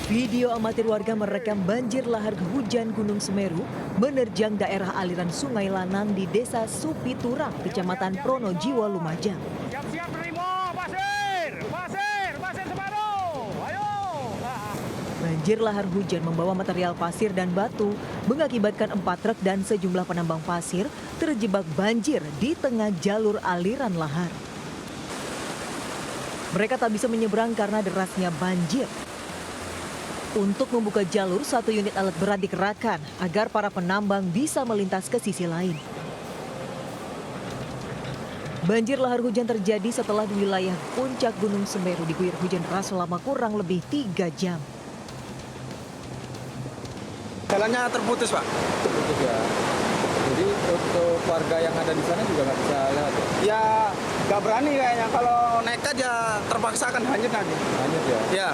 Video amatir warga merekam banjir lahar hujan Gunung Semeru menerjang daerah aliran Sungai Lanang di Desa Supiturang, Kecamatan Pronojiwo, Lumajang. Siap-siap Rimo, pasir Semeru, ayo. Banjir lahar hujan membawa material pasir dan batu mengakibatkan 4 truk dan sejumlah penambang pasir terjebak banjir di tengah jalur aliran lahar. Mereka tak bisa menyeberang karena derasnya banjir. Untuk membuka jalur, 1 unit alat berat dikerahkan agar para penambang bisa melintas ke sisi lain. Banjir lahar hujan terjadi setelah di wilayah puncak Gunung Semeru diguyur hujan deras selama kurang lebih 3 jam. Jalannya terputus, Pak. Terputus ya. Jadi untuk warga yang ada di sana juga nggak bisa lewat. Ya nggak berani kayaknya. Kalau nekat ya terpaksa akan hanyut nanti. Hanyut ya. Ya.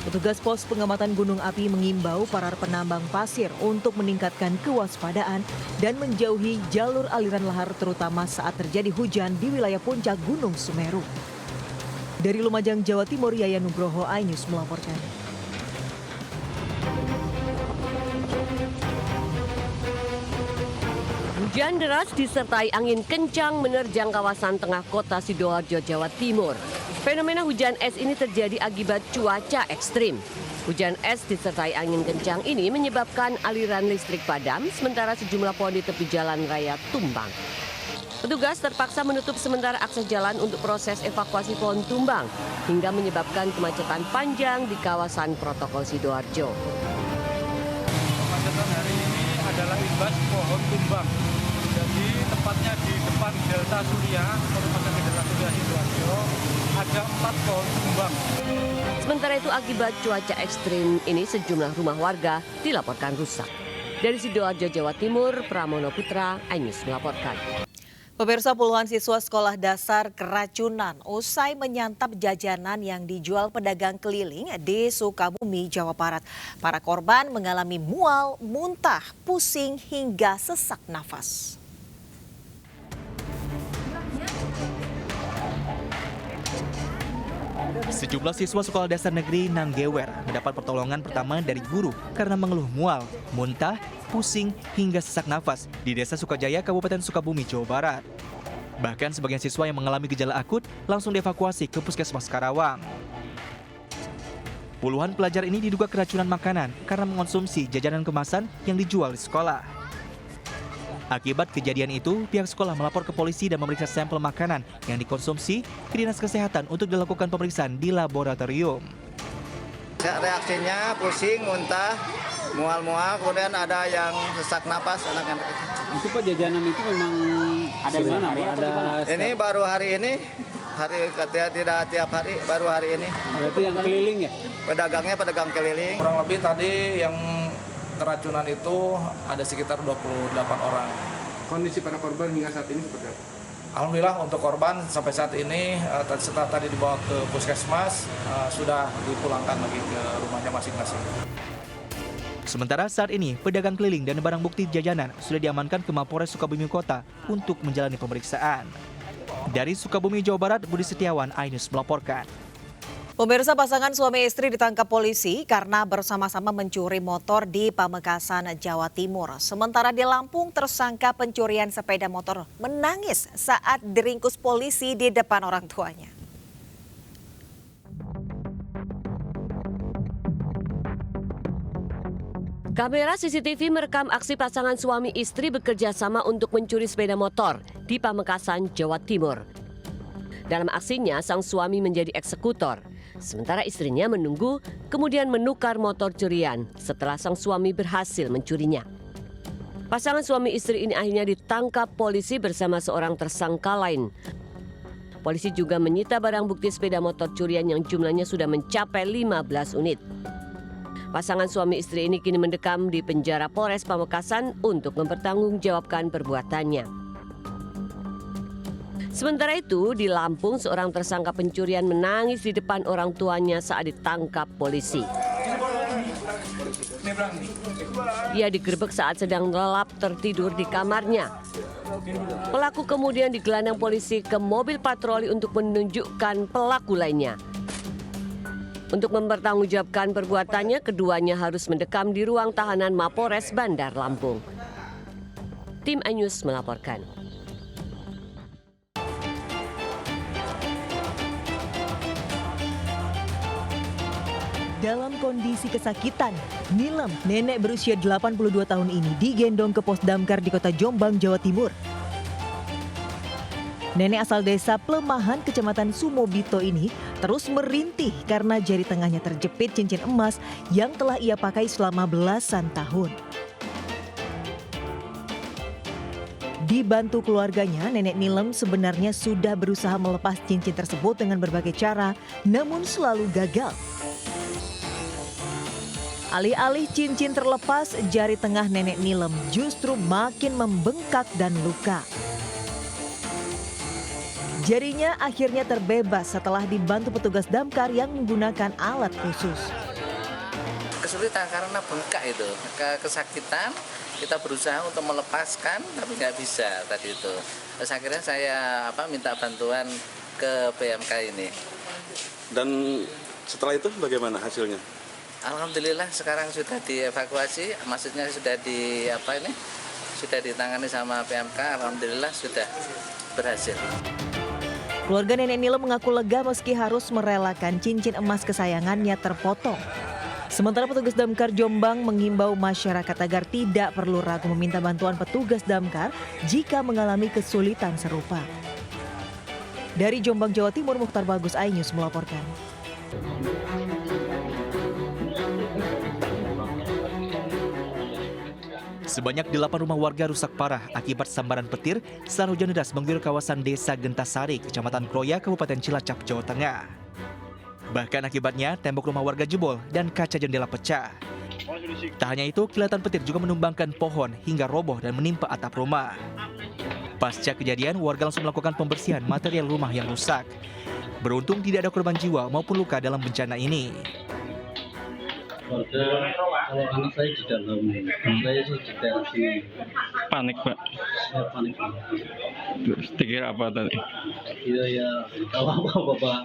Petugas pos pengamatan gunung api mengimbau para penambang pasir untuk meningkatkan kewaspadaan dan menjauhi jalur aliran lahar terutama saat terjadi hujan di wilayah puncak Gunung Semeru. Dari Lumajang, Jawa Timur, Yayan Nugroho, iNews melaporkan. Hujan deras disertai angin kencang menerjang kawasan tengah kota Sidoarjo, Jawa Timur. Fenomena hujan es ini terjadi akibat cuaca ekstrim. Hujan es disertai angin kencang ini menyebabkan aliran listrik padam, sementara sejumlah pohon di tepi jalan raya tumbang. Petugas terpaksa menutup sementara akses jalan untuk proses evakuasi pohon tumbang, hingga menyebabkan kemacetan panjang di kawasan protokol Sidoarjo. Kemacetan hari ini adalah imbas pohon tumbang. Jadi tepatnya di depan Delta Surya, Rumah Sakit Delta Surya Sidoarjo, ada 4 pohon tumbang. Sementara itu akibat cuaca ekstrim ini sejumlah rumah warga dilaporkan rusak. Dari Sidoarjo, Jawa Timur, Pramono Putra, iNews melaporkan. Pemirsa, puluhan siswa sekolah dasar keracunan usai menyantap jajanan yang dijual pedagang keliling di Sukabumi, Jawa Barat. Para korban mengalami mual, muntah, pusing hingga sesak nafas. Sejumlah siswa sekolah dasar negeri Nanggewer mendapat pertolongan pertama dari guru karena mengeluh mual, muntah, pusing, hingga sesak nafas di Desa Sukajaya, Kabupaten Sukabumi, Jawa Barat. Bahkan sebagian siswa yang mengalami gejala akut langsung dievakuasi ke Puskesmas Karawang. Puluhan pelajar ini diduga keracunan makanan karena mengonsumsi jajanan kemasan yang dijual di sekolah. Akibat kejadian itu, pihak sekolah melapor ke polisi dan memeriksa sampel makanan yang dikonsumsi ke Dinas Kesehatan untuk dilakukan pemeriksaan di laboratorium. Reaksinya pusing, muntah, mual-mual, kemudian ada yang sesak napas anak-anak itu. Itu Pak, jajanan itu memang ada di mana? Ini baru hari ini, tidak tiap hari, baru hari ini. Berarti yang keliling ya? Pedagangnya pedagang keliling. Kurang lebih tadi yang keracunan itu ada sekitar 28 orang. Kondisi para korban hingga saat ini seperti apa? Alhamdulillah untuk korban sampai saat ini setelah tadi dibawa ke puskesmas sudah dipulangkan lagi ke rumahnya masing-masing. Sementara saat ini, pedagang keliling dan barang bukti jajanan sudah diamankan ke Mapolres Sukabumi Kota untuk menjalani pemeriksaan. Dari Sukabumi, Jawa Barat, Budi Setiawan, iNews melaporkan. Pemirsa, pasangan suami istri ditangkap polisi karena bersama-sama mencuri motor di Pamekasan, Jawa Timur. Sementara di Lampung, tersangka pencurian sepeda motor menangis saat diringkus polisi di depan orang tuanya. Kamera CCTV merekam aksi pasangan suami istri bekerja sama untuk mencuri sepeda motor di Pamekasan, Jawa Timur. Dalam aksinya, sang suami menjadi eksekutor. Sementara istrinya menunggu, kemudian menukar motor curian setelah sang suami berhasil mencurinya. Pasangan suami istri ini akhirnya ditangkap polisi bersama seorang tersangka lain. Polisi juga menyita barang bukti sepeda motor curian yang jumlahnya sudah mencapai 15 unit. Pasangan suami istri ini kini mendekam di penjara Polres Pamekasan untuk mempertanggungjawabkan perbuatannya. Sementara itu, di Lampung, seorang tersangka pencurian menangis di depan orang tuanya saat ditangkap polisi. Ia digerebek saat sedang lelap tertidur di kamarnya. Pelaku kemudian digelandang polisi ke mobil patroli untuk menunjukkan pelaku lainnya. Untuk mempertanggungjawabkan perbuatannya, keduanya harus mendekam di ruang tahanan Mapolres Bandar Lampung. Tim iNews melaporkan. Dalam kondisi kesakitan, Nilem, nenek berusia 82 tahun ini digendong ke pos damkar di kota Jombang, Jawa Timur. Nenek asal desa Plemahan, Kecamatan Sumobito ini terus merintih karena jari tengahnya terjepit cincin emas yang telah ia pakai selama belasan tahun. Dibantu keluarganya, nenek Nilem sebenarnya sudah berusaha melepas cincin tersebut dengan berbagai cara, namun selalu gagal. Alih-alih cincin terlepas, jari tengah nenek Nilem justru makin membengkak dan luka. Jarinya akhirnya terbebas setelah dibantu petugas damkar yang menggunakan alat khusus. Kesulitan karena bengkak itu, kesakitan, kita berusaha untuk melepaskan tapi nggak bisa tadi itu. Terus akhirnya saya minta bantuan ke PMK ini. Dan setelah itu bagaimana hasilnya? Alhamdulillah sekarang sudah dievakuasi, maksudnya sudah sudah ditangani sama PMK, alhamdulillah sudah berhasil. Keluarga nenek Nilem mengaku lega meski harus merelakan cincin emas kesayangannya terpotong. Sementara petugas damkar Jombang mengimbau masyarakat agar tidak perlu ragu meminta bantuan petugas damkar jika mengalami kesulitan serupa. Dari Jombang, Jawa Timur, Mukhtar Bagus, iNews melaporkan. Sebanyak 8 rumah warga rusak parah akibat sambaran petir saat hujan deras mengguyur kawasan Desa Gentasari, Kecamatan Kroya, Kabupaten Cilacap, Jawa Tengah. Bahkan akibatnya tembok rumah warga jebol dan kaca jendela pecah. Tak hanya itu, kilatan petir juga menumbangkan pohon hingga roboh dan menimpa atap rumah. Pasca kejadian, warga langsung melakukan pembersihan material rumah yang rusak. Beruntung tidak ada korban jiwa maupun luka dalam bencana ini. Warga, kalau anak saya di dalam, saya sih di teras ini. Panik, Pak. Saya panik. Terus dikira apa tadi? Iya ya, tahu apa Pak.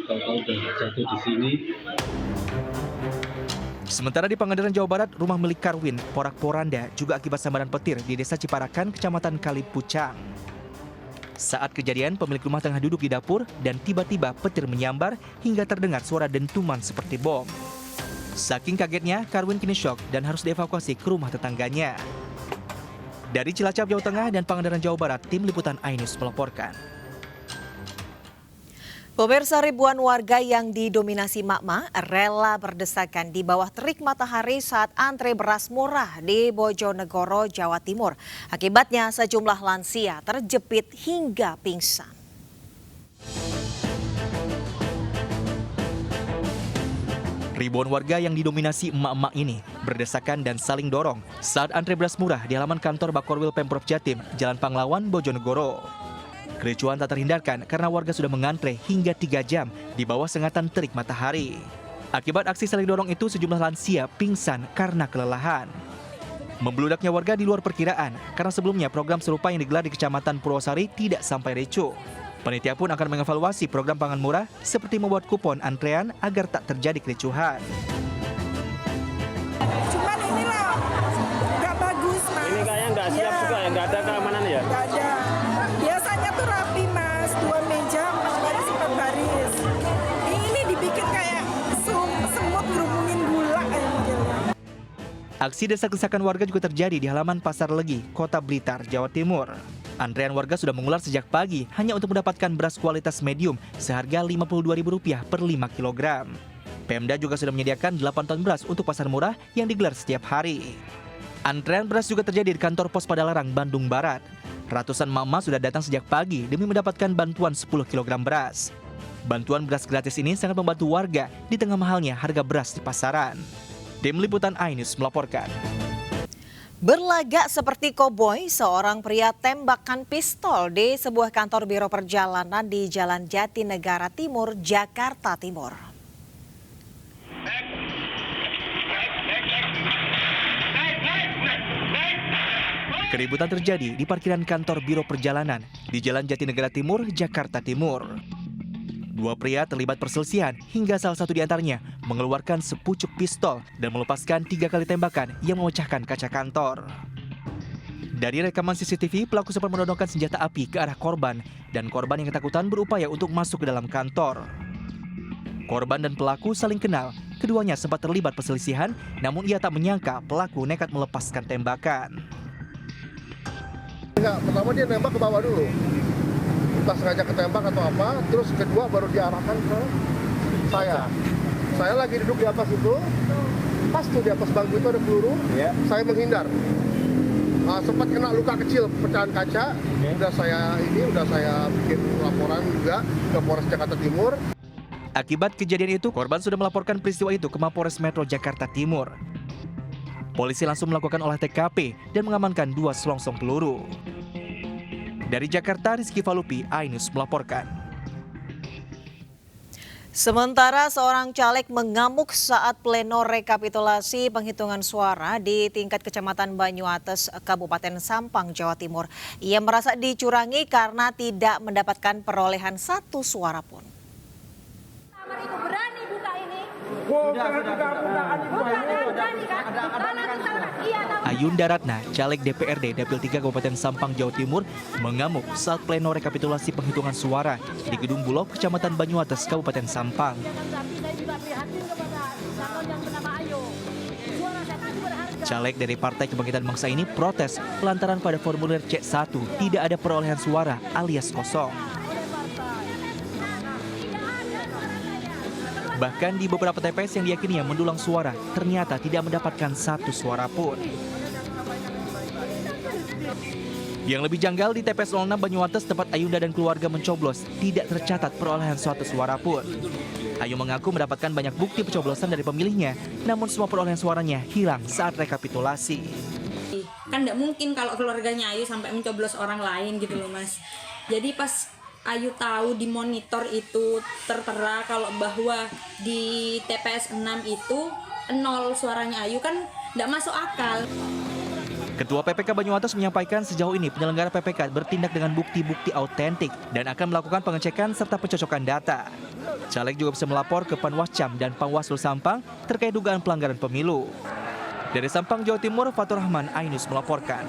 Kalau udah jatuh di sini. Sementara di Pangandaran, Jawa Barat, rumah milik Karwin porak-poranda juga akibat sambaran petir di Desa Ciparakan, Kecamatan Kalipucang. Saat kejadian, pemilik rumah tengah duduk di dapur dan tiba-tiba petir menyambar hingga terdengar suara dentuman seperti bom. Saking kagetnya, Karwin kini syok dan harus dievakuasi ke rumah tetangganya. Dari Cilacap, Jawa Tengah dan Pangandaran, Jawa Barat, tim liputan iNews melaporkan. Pemirsa, ribuan warga yang didominasi emak-emak rela berdesakan di bawah terik matahari saat antre beras murah di Bojonegoro, Jawa Timur. Akibatnya sejumlah lansia terjepit hingga pingsan. Ribuan warga yang didominasi emak-emak ini berdesakan dan saling dorong saat antre beras murah di halaman kantor Bakorwil Pemprov Jatim, Jalan Panglawan, Bojonegoro. Kericuhan tak terhindarkan karena warga sudah mengantre hingga 3 jam di bawah sengatan terik matahari. Akibat aksi saling dorong itu, sejumlah lansia pingsan karena kelelahan. Membeludaknya warga di luar perkiraan karena sebelumnya program serupa yang digelar di Kecamatan Purwosari tidak sampai ricuh. Panitia pun akan mengevaluasi program pangan murah seperti membuat kupon antrean agar tak terjadi kericuhan. Cuman inilah nggak bagus, Mas. Ini kayaknya nggak siap juga ya, nggak ada keamanan ya? Nggak ada. Biasanya tuh rapi, Mas, 2 meja baris per baris. Ini dibikin kayak semut ngerumunin gula kayak modelnya. Aksi desak-desakan warga juga terjadi di halaman Pasar Legi, Kota Blitar, Jawa Timur. Antrean warga sudah mengular sejak pagi hanya untuk mendapatkan beras kualitas medium seharga Rp52.000 per 5 kg. Pemda juga sudah menyediakan 8 ton beras untuk pasar murah yang digelar setiap hari. Antrean beras juga terjadi di kantor pos Padalarang, Bandung Barat. Ratusan mama sudah datang sejak pagi demi mendapatkan bantuan 10 kg beras. Bantuan beras gratis ini sangat membantu warga di tengah mahalnya harga beras di pasaran. Tim Liputan iNews melaporkan. Berlagak seperti koboi, seorang pria tembakan pistol di sebuah kantor biro perjalanan di Jalan Jatinegara Timur, Jakarta Timur. Keributan terjadi di parkiran kantor biro perjalanan di Jalan Jatinegara Timur, Jakarta Timur. Dua pria terlibat perselisihan hingga salah satu di antaranya mengeluarkan sepucuk pistol dan melepaskan 3 kali tembakan yang memecahkan kaca kantor. Dari rekaman CCTV, pelaku sempat menodongkan senjata api ke arah korban dan korban yang ketakutan berupaya untuk masuk ke dalam kantor. Korban dan pelaku saling kenal. Keduanya sempat terlibat perselisihan, namun ia tak menyangka pelaku nekat melepaskan tembakan. Enggak, pertama dia nembak ke bawah dulu. Entah sengaja ketembak atau apa, terus kedua baru diarahkan ke saya. Saya lagi duduk di atas itu, pas tuh di atas bangku itu ada peluru, saya menghindar. Sempat kena luka kecil, pecahan kaca. Udah saya bikin laporan juga ke Polres Jakarta Timur. Akibat kejadian itu, korban sudah melaporkan peristiwa itu ke Mapolres Metro Jakarta Timur. Polisi langsung melakukan olah TKP dan mengamankan 2 selongsong peluru. Dari Jakarta, Rizky Falupi, iNews melaporkan. Sementara seorang caleg mengamuk saat pleno rekapitulasi penghitungan suara di tingkat Kecamatan Banyuates, Kabupaten Sampang, Jawa Timur. Ia merasa dicurangi karena tidak mendapatkan perolehan 1 suara pun. Berani buka ini. Ayunda Ratna, caleg DPRD Dapil 3 Kabupaten Sampang, Jawa Timur, mengamuk saat pleno rekapitulasi penghitungan suara di Gedung Bulog, Kecamatan Banyuates, Kabupaten Sampang. Caleg dari Partai Kebangkitan Bangsa ini protes lantaran pada formulir C1 tidak ada perolehan suara alias kosong. Bahkan di beberapa TPS yang diyakininya mendulang suara, ternyata tidak mendapatkan 1 suara pun. Yang lebih janggal di TPS 06 Banyuates tempat Ayunda dan keluarga mencoblos, tidak tercatat perolehan suatu suara pun. Ayu mengaku mendapatkan banyak bukti pencoblosan dari pemilihnya, namun semua perolehan suaranya hilang saat rekapitulasi. Kan tidak mungkin kalau keluarganya Ayu sampai mencoblos orang lain gitu loh Mas. Jadi pas Ayu tahu di monitor itu tertera kalau bahwa di TPS 6 itu 0 suaranya Ayu, kan tidak masuk akal. Ketua PPK Banyuates menyampaikan sejauh ini penyelenggara PPK bertindak dengan bukti-bukti autentik dan akan melakukan pengecekan serta pencocokan data. Caleg juga bisa melapor ke Panwascam dan Panwaslu Sampang terkait dugaan pelanggaran pemilu. Dari Sampang, Jawa Timur, Fatur Rahman, iNews melaporkan.